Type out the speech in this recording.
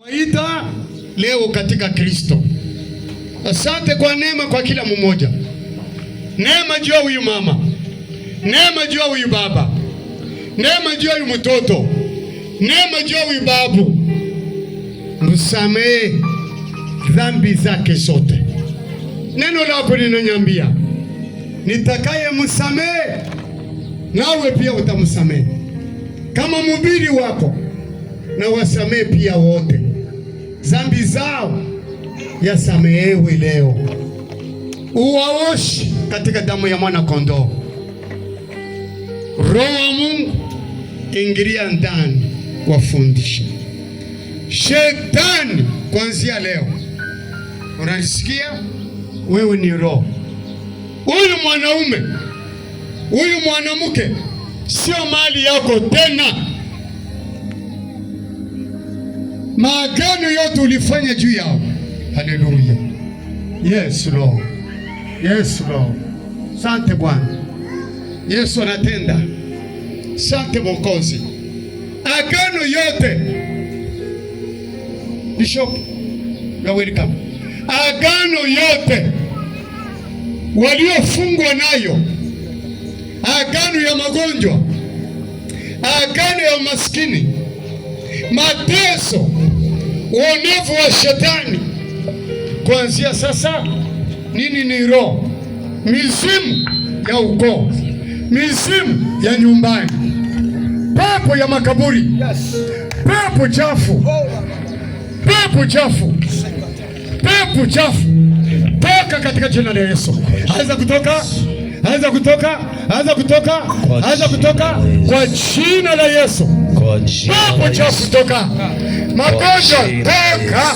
Aidha leo katika Kristo. Asante kwa neema kwa kila mmoja. Neema juu ya huyu mama, neema juu ya huyu baba, neema juu ya huyu mtoto, neema juu ya huyu babu. Msamehe dhambi zake zote. Neno lako linaniambia nitakaye msamehe nawe pia utamsamehe. Kama mhubiri wako na wasamehe pia wote dhambi zao, yasamehewe leo. Uwaoshe katika damu ya mwana kondoo. Roho wa Mungu ingilia ndani, wafundishe. Shetani, kuanzia leo, unanisikia? Wewe ni roho. Huyu mwanaume, huyu mwanamke sio mali yako tena. Maagano yote ulifanya juu yao. Haleluya. Yes Lord. Yes Lord. Sante Bwana. Yesu anatenda. Sante Mwokozi. Agano yote. Bishop, you are welcome. Agano yote waliofungwa nayo, agano ya magonjwa, agano ya umaskini, mateso, uonevu wa shetani, kuanzia sasa nini ni roho, mizimu ya ukoo, mizimu ya nyumbani, pepo ya makaburi, pepo chafu, pepo chafu, pepo chafu, toka katika jina la Yesu. Anza kutoka, anza kutoka, anza kutoka, anza kutoka kwa jina la Yesu. Pepo chafu toka, magonjwa toka.